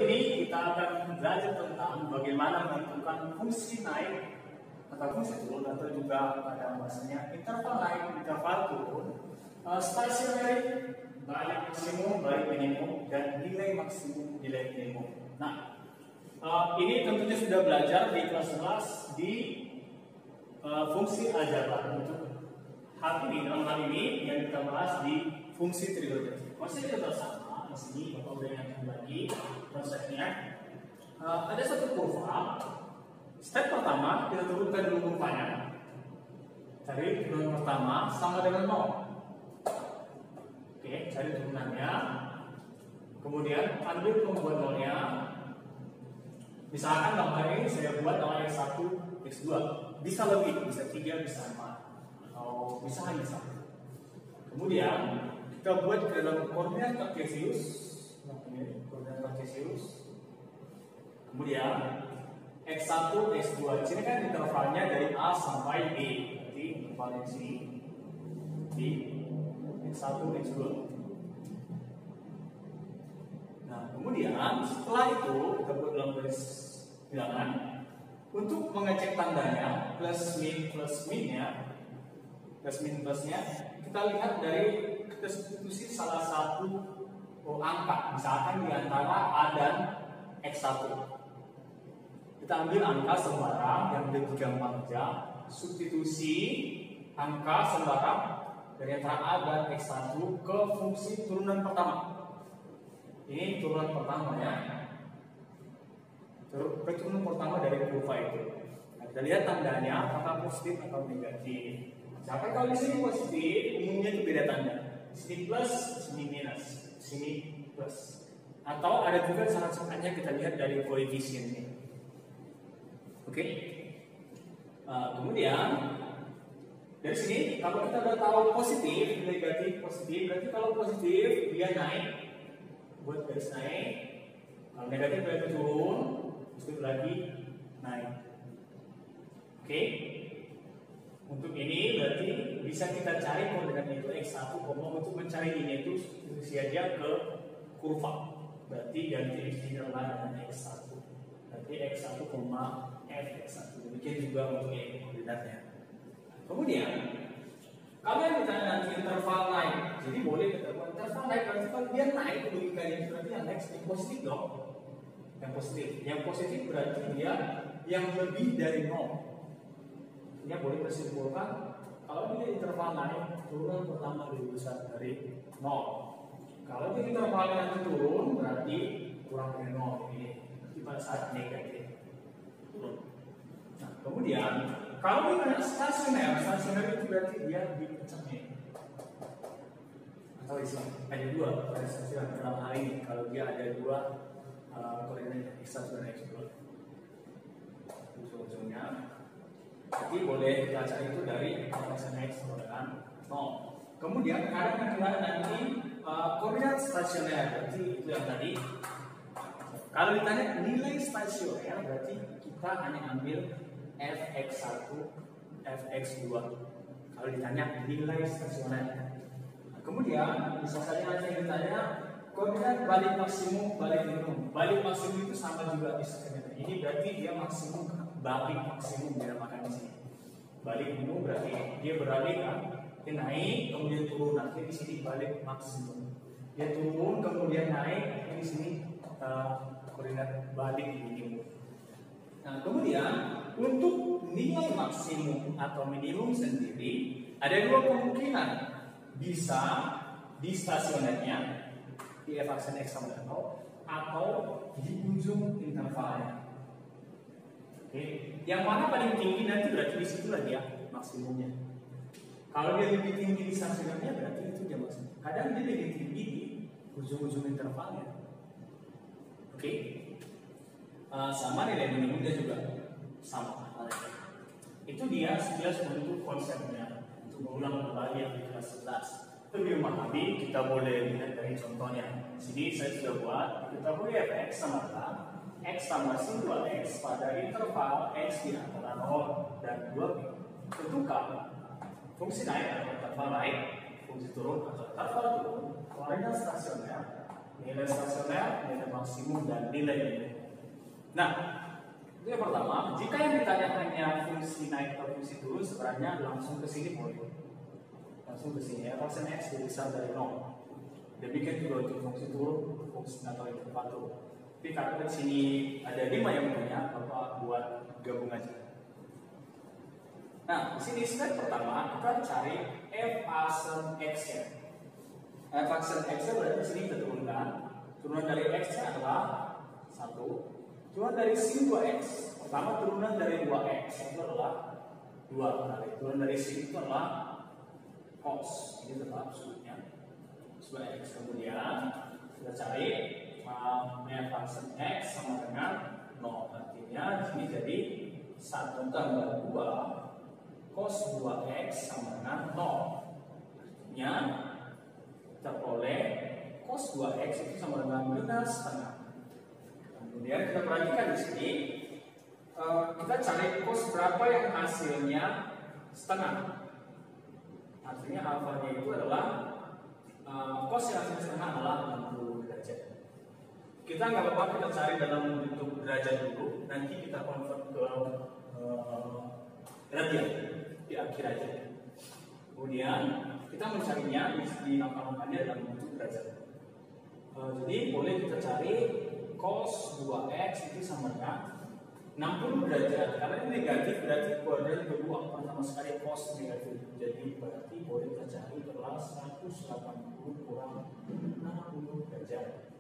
ini kita akan belajar tentang bagaimana menentukan fungsi naik atau fungsi turun, atau juga pada bahasanya interval naik, interval turun, stationary, balik maksimum, balik minimum, dan nilai maksimum, nilai minimum. Nah, ini tentunya sudah belajar di kelas di fungsi aljabar. Untuk dalam hal ini yang kita bahas di fungsi trigonometri. Masih tetap sama. Di sini Bapak udah ingatkan lagi konsepnya. Ada satu kurva. Step pertama kita turunkan dulu kurvanya. Cari turunan pertama sama dengan 0. Oke, cari turunannya. Kemudian ambil pembuat nolnya. Misalkan gambar ini saya buat nama x1, x2. Bisa lebih, bisa 3, bisa 4, atau bisa hanya 1. Kemudian kita buat ke dalam koordinat kartesius. Koordinat kartesius. Kemudian x1, x2. Sini kan intervalnya dari A sampai B. Berarti intervalnya sini di x1, x2. Nah, kemudian setelah itu kita buat dalam garis bilangan untuk mengecek tandanya plus minnya, plus min plusnya, kita lihat dari kita substitusi salah satu angka, misalkan di antara A dan x1. Kita ambil angka sembarang yang digambar saja, substitusi angka sembarang dari antara A dan x1 ke fungsi turunan pertama. Ini turunan pertama ya. Turunan pertama dari kurva itu. Nah, kita lihat tandanya apakah positif atau negatif. Misalkan kalau di sini positif, umumnya itu beda tanda. Di sini plus, di sini minus, di sini plus. Atau ada juga sangat-sangatnya kita lihat dari koefisiennya. Oke. Kemudian dari sini kalau kita sudah tahu positif, negatif, positif, berarti kalau positif dia naik, buat garis naik. Kalau negatif berarti turun, positif lagi naik. Oke. Untuk ini berarti bisa kita cari koordinatnya itu x1, untuk mencari ini itu substitusi aja ke kurva. Berarti ganti x adalah dengan x1. Berarti x1, fx1. Demikian juga untuk ini koordinatnya. Kemudian kalau yang ditanya nanti interval naik, jadi boleh kita buat interval naik, berarti kalau dia naik logikanya berarti yang naik yang positif dong. Yang positif. Yang positif berarti dia yang lebih dari 0. Ini boleh bersimpulkan kalau dia interval naik, turunan pertama lebih besar dari 0. Kalau dia intervalnya nanti turun, berarti kurang dari 0. Ini pada saat negatif turun. Nah, kemudian kalau dia stasioner itu berarti dia di puncaknya. Atau ada dua pada stasioner dalam hal ini. Kalau dia ada dua koordinat x1 dan x2, ujung-ujungnya. Jadi boleh kita cari itu dari fx sama dengan 0. Kemudian ada yang kedua nanti koordinat stasioner, berarti itu yang tadi. Kalau ditanya nilai stasioner, berarti kita hanya ambil fx1, fx2. Kalau ditanya nilai stasioner. Nah, kemudian bisa saja nanti yang ditanya koordinat balik maksimum, balik minimum. Balik maksimum itu sama juga bisa. Ini berarti dia maksimum, balik maksimum dinamakan di sini. Balik minimum berarti dia beralih kan, dia naik kemudian turun. Nanti di sini balik maksimum. Dia turun kemudian naik, di sini koordinat balik minimum. Nah, kemudian untuk nilai maksimum atau minimum sendiri ada dua kemungkinan. Bisa di stasionernya di f(x) sama dengan 0 atau di ujung intervalnya. Oke, yang mana paling tinggi nanti berarti di situ lah dia maksimumnya. Kalau dia lebih tinggi di stasionernya berarti itu dia maksimum. Kadang dia lebih tinggi di ujung-ujung intervalnya. Oke, sama nilai minimumnya juga sama. Itu dia sekilas untuk konsepnya. Untuk mengulang kembali yang di kelas 11. Lebih memahami kita boleh lihat dari contohnya. Sini saya sudah buat. Kita boleh fx sama dengan x tambah sin 2x pada interval x di antara 0 dan 2. Tentukan fungsi naik atau interval naik, fungsi turun atau interval turun, koordinat stasioner, nilai stasioner, nilai maksimum, dan nilai minimum. Nah, itu yang pertama. Jika yang ditanya hanya fungsi naik atau fungsi turun, sebenarnya langsung ke sini boleh. Langsung ke sini, f aksen x lebih besar dari 0. Demikian juga untuk fungsi turun, fungsi atau interval turun. Tapi karena di sini ada 5 yang punya, Bapak buat gabung aja. Nah, di sini step pertama kita cari f aksen x-nya. F aksen x-nya berarti di sini kita turunkan. Turunan dari x-nya adalah 1. Turunan dari sin 2x. Pertama turunan dari 2x itu adalah 2 kali. Turunan dari sin itu adalah cos. Ini tetap sudutnya 2x. Kemudian kita cari f aksen x sama dengan 0. Artinya di sini jadi 1 tambah 2 cos 2x sama dengan 0. Artinya kita peroleh cos 2x itu sama dengan minus setengah. Kemudian kita perhatikan di sini kita cari cos berapa yang hasilnya setengah. Artinya alfanya itu adalah cos yang hasilnya setengah adalah 60 derajat. Kita nggak apa-apa kita cari dalam bentuk derajat dulu, nanti kita convert ke radian di akhir aja. Kemudian kita mencarinya di angka-angkanya dalam bentuk derajat. Jadi boleh kita cari cos 2x itu sama dengan 60 derajat. Karena ini negatif berarti kuadrat kedua sama sekali cos negatif. Jadi berarti boleh kita cari adalah 180 kurang 60 derajat.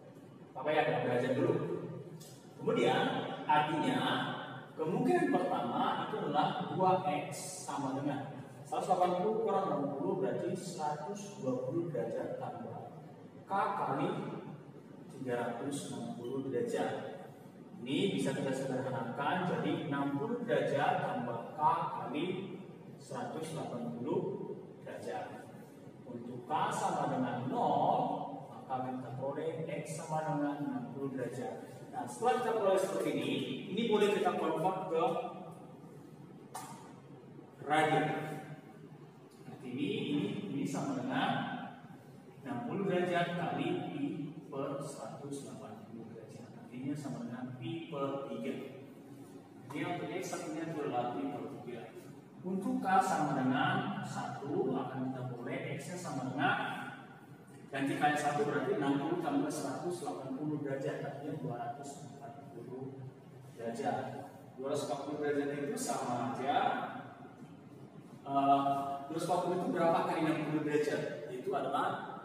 Apa ya, derajat dulu. Kemudian artinya kemungkinan pertama itu adalah 2x sama dengan 180 kurang 60 berarti 120 derajat tambah k kali 360 derajat. Ini bisa kita sederhanakan jadi 60 derajat tambah k kali 180 derajat. Untuk k sama dengan 0, maka kita peroleh x sama dengan 60 derajat. Nah, setelah kita peroleh seperti ini boleh kita convert ke radian. Ini sama dengan 60 derajat kali pi per 180 derajat. Artinya sama dengan pi per 3. Ini untuk x artinya itu adalah pi per 3. Untuk k sama dengan 1 akan kita peroleh x-nya sama dengan ganti kali 1 berarti 60 tambah 180 derajat, artinya 240 derajat. 240 derajat itu sama aja 240 itu berapa kali 60 derajat? Itu adalah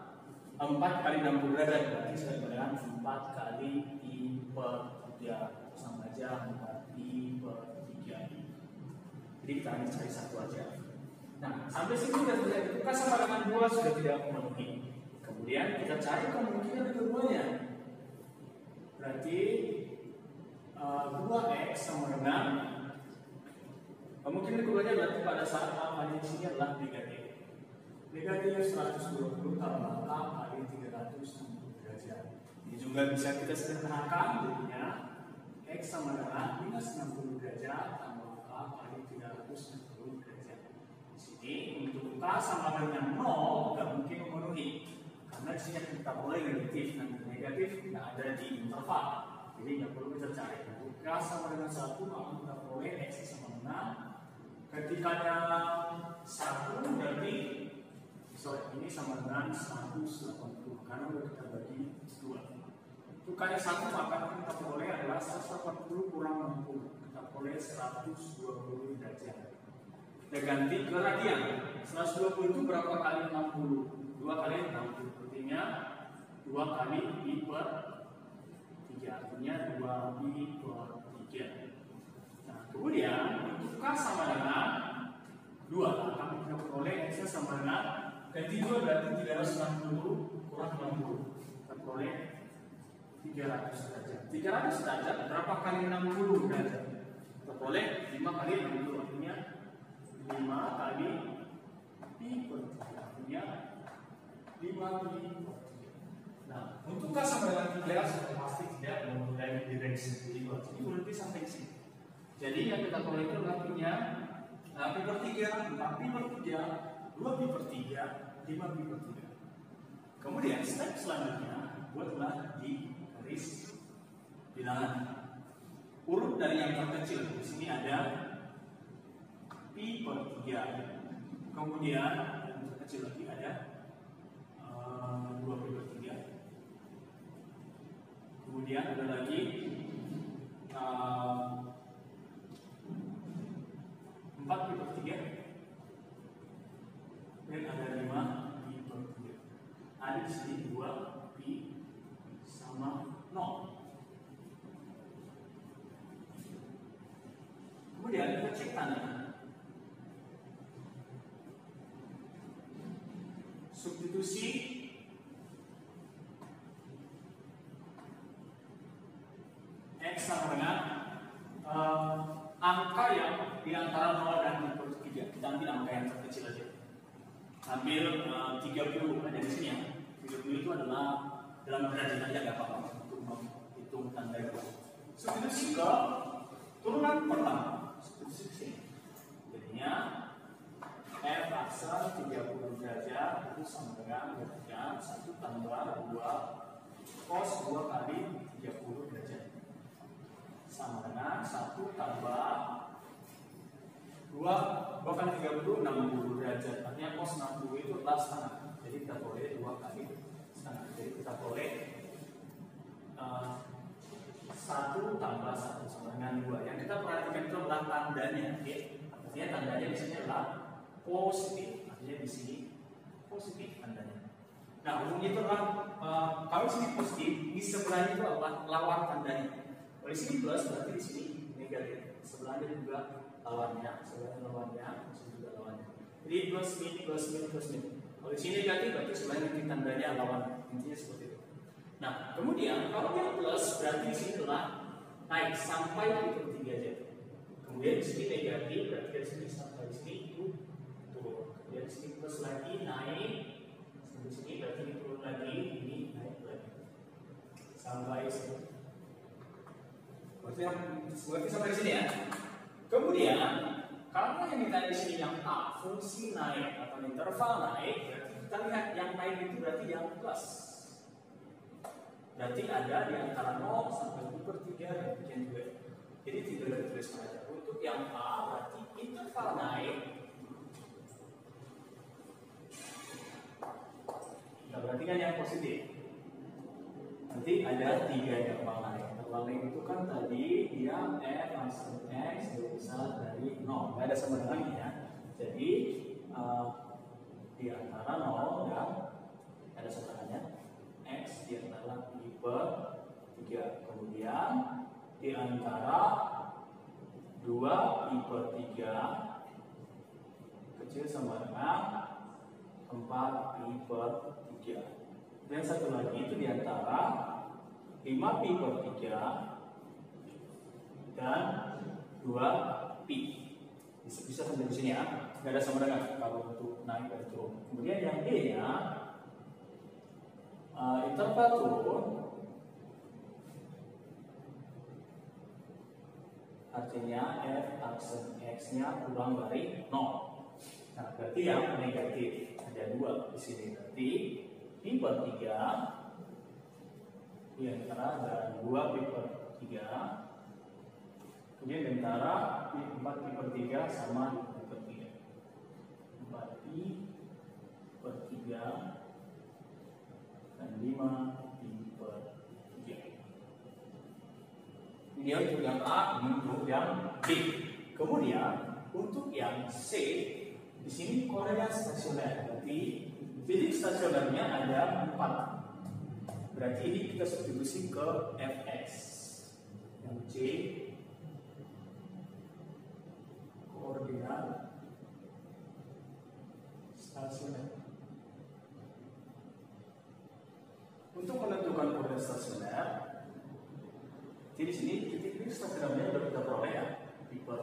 4 kali 60 derajat, berarti sama dengan 4 kali pi per 3, sama aja 4 pi per 3. Jadi kita hanya cari satu aja. Nah, sampai sini sudah terjadi. K sama dengan 2 sudah tidak memenuhi. Kemudian kita cari kemungkinan keduanya. Berarti 2x sama dengan kemungkinan keduanya berarti pada saat alfanya di sini adalah negatif. Negatif 120 tambah k kali 360 derajat. Ini juga bisa kita sederhanakan jadinya x sama dengan minus 60 derajat tambah k kali 360 derajat. Di sini untuk k sama dengan 0 tidak mungkin memenuhi. Karena di sini kita boleh negatif, dan negatif tidak ada di interval, jadi nggak perlu kita cari. Untuk k sama dengan 1 maka kita boleh x sama dengan ketikanya 1 berarti ini sama dengan 180 karena udah kita bagi 2. Untuk kali 1 maka kita boleh adalah 180 kurang 60, kita boleh 120 derajat. Kita ganti ke radian. 120 itu berapa kali 60? 2 kali 60. Artinya 2 kali pi per 3. Artinya 2 pi per 3. Nah, kemudian untuk k sama dengan 2, akan kita peroleh x sama dengan ganti 2 berarti 360 kurang 60. Kita peroleh 300 derajat. 300 derajat berapa kali 60 derajat? Kita peroleh 5 kali 60, artinya 5 kali pi per 3, artinya 5 pi per 3. Nah, untuk k sama dengan 3 sudah pasti tidak memulai direksi 5. Jadi berarti sampai sini. Jadi yang kita peroleh itu artinya pi per 3, 4 pi per 3, 2 pi per 3, 5 pi per 3. Kemudian step selanjutnya buatlah di garis bilangan. Urut dari yang terkecil. Di sini ada pi per 3. Kemudian yang terkecil lagi ada 2 pi per 3. Kemudian ada lagi 4 pi per 3. Dan ada 5 pi per 3. Ada di sini 2 pi sama 0. Kemudian kita cek tanda. Substitusi X sama dengan angka yang di antara 0 dan 3. Kita ambil angka yang terkecil aja. Ambil 30 ada di sini ya. 30 itu adalah dalam derajat aja nggak apa-apa untuk menghitung tanda itu. Substitusi ke turunan pertama. Substitusi. Jadinya F aksen 30 derajat itu sama dengan 1 tambah 2 cos 2 kali 30 derajat sama dengan 1 tambah 2 kali 30 60 derajat. Artinya cos 60 itu adalah setengah. Jadi kita boleh 2 kali setengah. Jadi kita boleh 1 tambah 1 sama dengan 2. Yang kita perhatikan itu adalah tandanya. Artinya tandanya di sini adalah positif. Artinya di sini positif tandanya. Nah, umumnya itu adalah kalau di sini positif, di sebelahnya itu adalah lawan tandanya. Kalau di sini plus, berarti di sini negatif. Sebelahnya juga lawannya, sebelahnya lawannya, sini juga lawannya. Jadi plus min plus min plus min. Kalau di sini negatif, berarti sebelahnya nanti tandanya lawan. Intinya seperti itu. Nah, kemudian kalau yang plus berarti di sini adalah naik sampai di per 3 aja. Kemudian di sini negatif berarti dari sini sampai di sini itu turun. Kemudian di sini plus lagi naik. Di sini berarti ini turun lagi, ini naik lagi. Sampai sini. Berarti sampai di sini ya. Kemudian karena yang kita di sini yang A fungsi naik atau interval naik, berarti kita lihat yang naik itu berarti yang plus. Berarti ada di antara 0 sampai 2 per 3 demikian juga. Jadi tidak ada tulis aja. Untuk yang A berarti interval naik. Kita perhatikan yang positif. Nanti ada 3 interval naik. Interval naik itu kan tadi dia F langsung X besar dari 0. Nggak ada sama dengan ya. Jadi di antara 0 dan ada sama dengannya X di antara pi per 3. Kemudian di antara 2 pi per 3 kecil sama dengan 4 pi per 3. Dan satu lagi itu di antara 5 pi per 3 dan 2 pi. Bisa sampai di sini ya. Nggak ada sama dengan kalau untuk naik dan turun. Kemudian yang D-nya interval turun artinya F aksen X-nya kurang dari 0. Nah, berarti yang negatif ada 2 di sini. Berarti pi per 3 di antara dan 2 pi per 3. Kemudian di antara 4 pi per 3 sama 2 per 3. 4 pi per 3 dan 5 pi per 3. Ini untuk yang A, ini untuk yang B. Kemudian untuk yang C, di sini koordinat stasioner. Berarti titik stasionernya ada 4. Berarti ini kita substitusi ke Fx. Yang C koordinat stasioner. Untuk menentukan koordinat stasioner, jadi di sini titik stasionernya sudah kita peroleh ya, pi per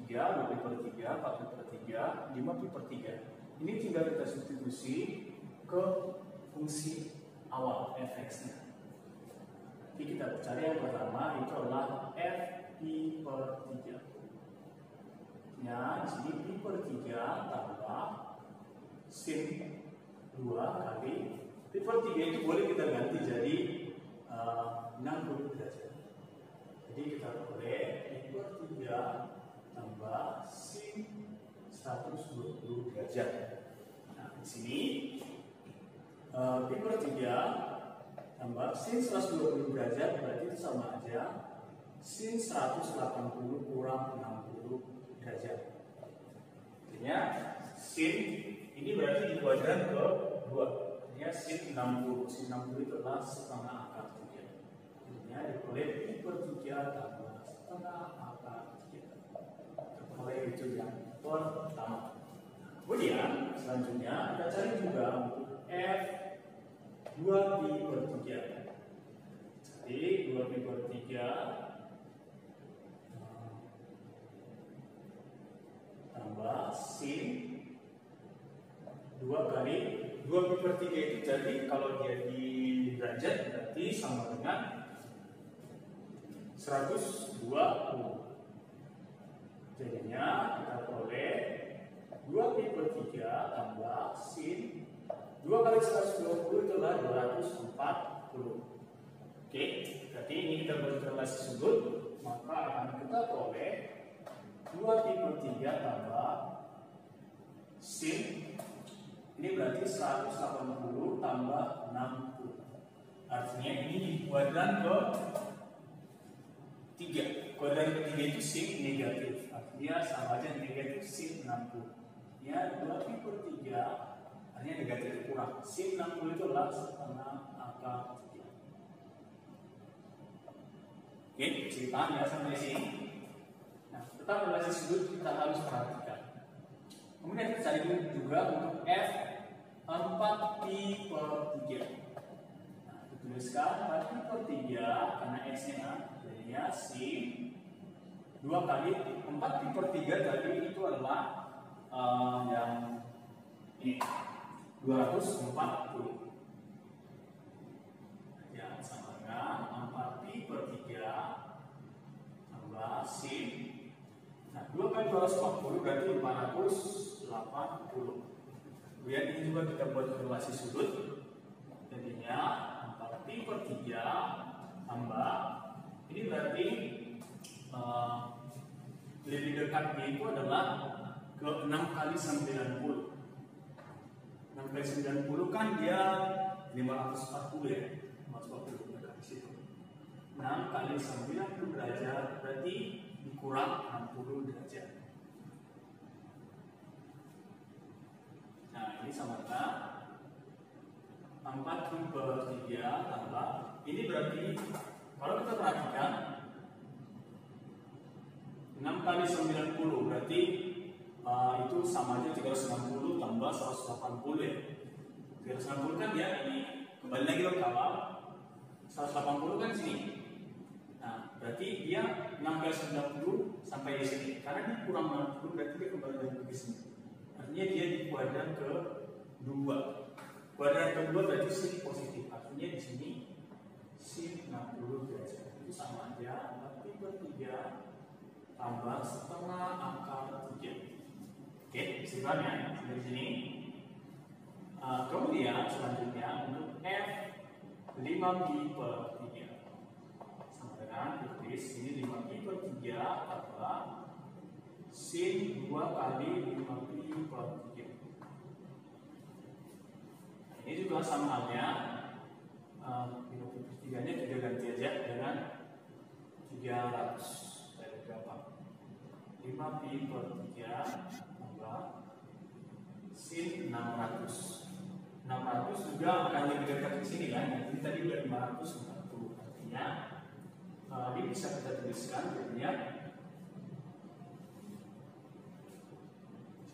3, 2 pi per 3, 4 pi per 3, 5 pi per 3. Ini tinggal kita substitusi ke fungsi awal fx-nya. Jadi kita cari yang pertama itu adalah f pi per 3. Ya, di sini pi per 3 tambah sin 2 kali pi per 3 itu boleh kita ganti jadi 60 derajat. Jadi kita boleh pi per 3 tambah sin 120 derajat. Nah, di sini pi per 3 tambah sin 120 derajat berarti itu sama aja sin 180 kurang 60 derajat. Artinya sin ini berarti di kuadran ke-2. Artinya sin 60. Sin 60 itu adalah setengah akar 3. Artinya diperoleh pi per 3 tambah setengah akar 3. Diperoleh itu yang pertama. Kemudian selanjutnya kita cari juga untuk f 2 pi per 3. Jadi 2 pi per 3 tambah sin 2 kali 2 pi per 3 itu jadi kalau dia di derajat berarti sama dengan 120. Jadinya kita peroleh 2 pi per 3 tambah sin 2 kali 120 itu adalah 240. Oke, berarti ini kita buat relasi sudut, maka akan kita peroleh 2 pi per 3 tambah sin ini berarti 180 tambah 60. Artinya ini di kuadran ke 3. Kuadran ketiga itu sin negatif. Artinya sama aja negatif sin 60. Ya 2 pi per 3 artinya negatif kurang. Sin 60 itu adalah setengah akar 3. Oke, bisa paham ya sampai sini. Nah, tetap relasi sudut kita harus perhatikan. Kemudian kita cari juga untuk f 4 pi per 3. Nah, dituliskan 4 pi per 3 karena x-nya jadinya sin 2 kali 4 pi per 3 tadi itu adalah yang ini 240. Ya, sama dengan 4 pi per 3 tambah sin. Nah, 2 kali 240 berarti 580. Kemudian ini juga kita buat relasi sudut. Jadinya 4 pi per 3 tambah ini berarti lebih dekatnya itu adalah ke 6 kali 90. 6 kali 90 kan dia 540 ya. 540 dekat di situ. 6 kali 90 derajat berarti dikurang 60 derajat. Nah, ini sama dengan 4 pi per 3 tambah ini berarti kalau kita perhatikan 6 kali 90 berarti itu sama aja 360 tambah 180 ya. 360 kan dia ini kembali lagi ke awal. 180 kan sini. Nah, berarti dia 6 kali 90 sampai di sini. Karena dia kurang 60 berarti dia kembali lagi ke sini. Artinya dia di kuadran ke-2. Kuadran ke-2 berarti sin positif. Artinya di sini sin 60 derajat. Itu sama aja 4 pi per 3 tambah setengah akar 3. Oke, bisa ya dari sini. Kemudian selanjutnya untuk f 5 pi per 3 sama dengan tulis ini 5 pi per 3 tambah sin 2 kali 5 pi per 3. Ini juga sama halnya 5 pi per 3 nya kita ganti aja dengan 300 dari berapa? 5 pi per 3 sin 600. 600 juga akan lebih dekat ke sini kan. Jadi tadi udah 540. Artinya ini bisa kita tuliskan jadinya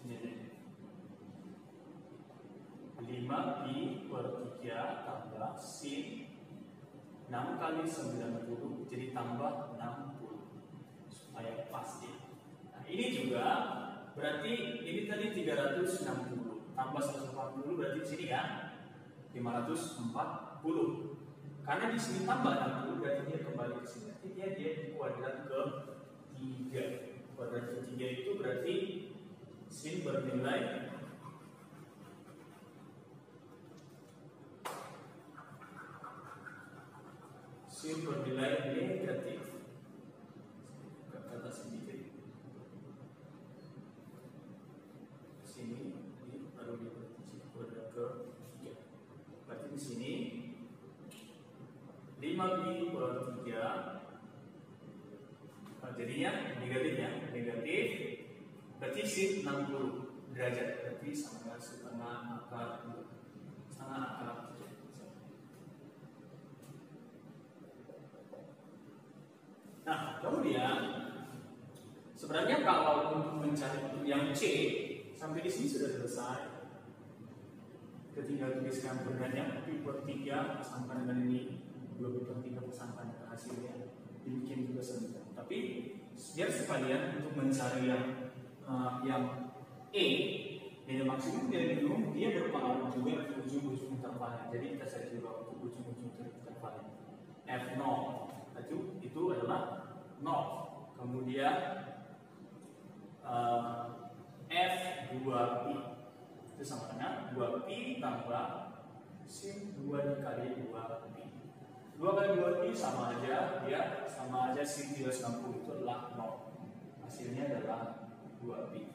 sini 5 pi per 3 tambah sin 6 kali 90 jadi tambah 60 supaya pasti. Nah, ini juga berarti ini tadi 360 tambah 140 berarti di sini kan 540. Karena di sini tambah 60 berarti dia kembali ke sini. Artinya dia di kuadran ke-3. Kuadran ke-3 itu berarti sin bernilai jadinya negatif ya, negatif berarti sin 60 derajat, berarti sama setengah akar 2, setengah akar 3. Nah, kemudian sebenarnya kalau untuk mencari yang C sampai di sini sudah selesai. Tinggal tuliskan koordinatnya pi per 3 pasangkan dengan ini 2 per 3 pasangkan ke hasilnya, dibikin juga sebentar. Tapi biar sekalian untuk mencari yang E nilai maksimum dan minimum dia berpengaruh juga ke ujung-ujung intervalnya. Jadi kita cari juga untuk ujung-ujung intervalnya. F0 itu adalah 0. Kemudian F2pi itu sama dengan 2pi tambah sin 2 dikali 2pi. 2 kali 2pi sama aja, dia sama aja sin 360 itu adalah 0. Hasilnya adalah 2pi.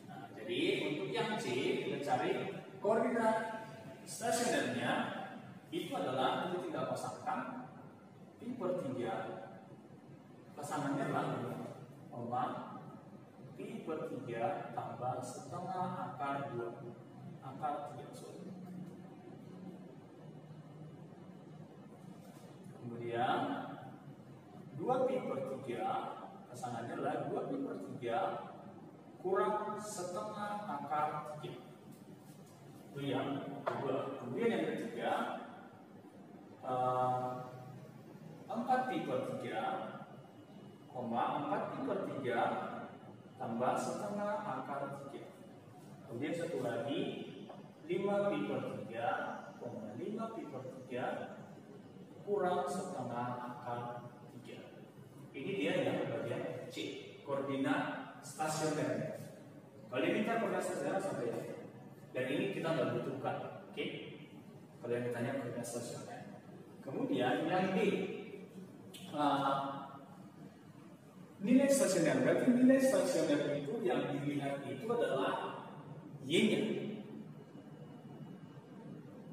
Nah, jadi untuk yang C kita cari koordinat stasionernya itu adalah kita tinggal pasangkan pi per 3 pasangannya adalah pi per 3 tambah setengah akar 2 akar 3 sorry. Kemudian 2 pi per 3 pasangannya adalah 2 pi per 3 kurang setengah akar 3. Itu yang kedua. Kemudian yang ketiga 4 pi per 3 4 pi per 3 tambah setengah akar 3. Kemudian satu lagi 5 pi per 3, 5 pi per 3 kurang setengah akar 3. Ini dia yang bagian C, koordinat stasioner. Kalau diminta koordinat stasioner sampai ya. Dan ini kita nggak butuhkan, oke? Kalau yang ditanya koordinat stasioner. Kemudian yang D, nilai stasioner, berarti nilai stasioner itu yang dilihat itu adalah Y-nya.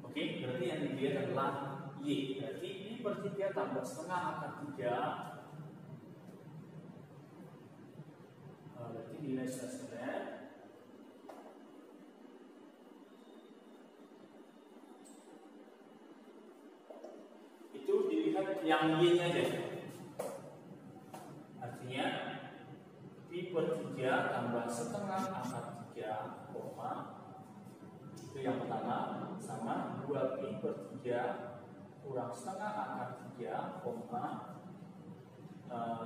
Oke, berarti yang dilihat adalah Y. Berarti pi per 3 tambah setengah akar 3. Berarti nilai stasioner itu dilihat yang Y-nya aja. Artinya pi per 3 tambah setengah akar 3, itu yang pertama, sama 2 pi per 3 kurang setengah akar 3,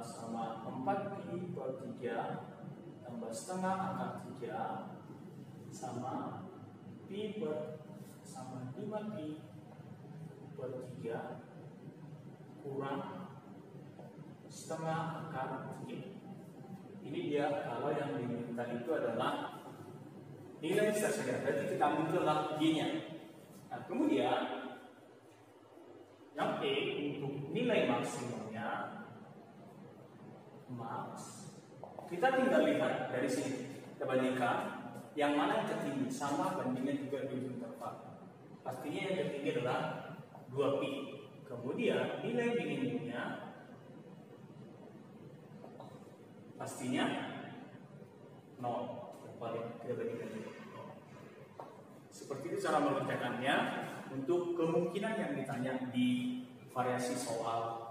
sama 4 pi per 3 tambah setengah akar 3 sama pi per sama 5 pi per 3 kurang setengah akar 3. Ini dia kalau yang diminta itu adalah nilai stasioner. Berarti kita ambil adalah Y-nya. Nah, kemudian yang E untuk nilai maksimumnya max. Kita tinggal lihat dari sini. Kita bandingkan yang mana yang tertinggi, sama bandingnya juga di ujung interval. Pastinya yang tertinggi adalah 2pi. Kemudian nilai minimumnya pastinya 0. Kita bandingkan juga. Seperti itu cara mengerjakannya untuk kemungkinan yang ditanya di variasi soal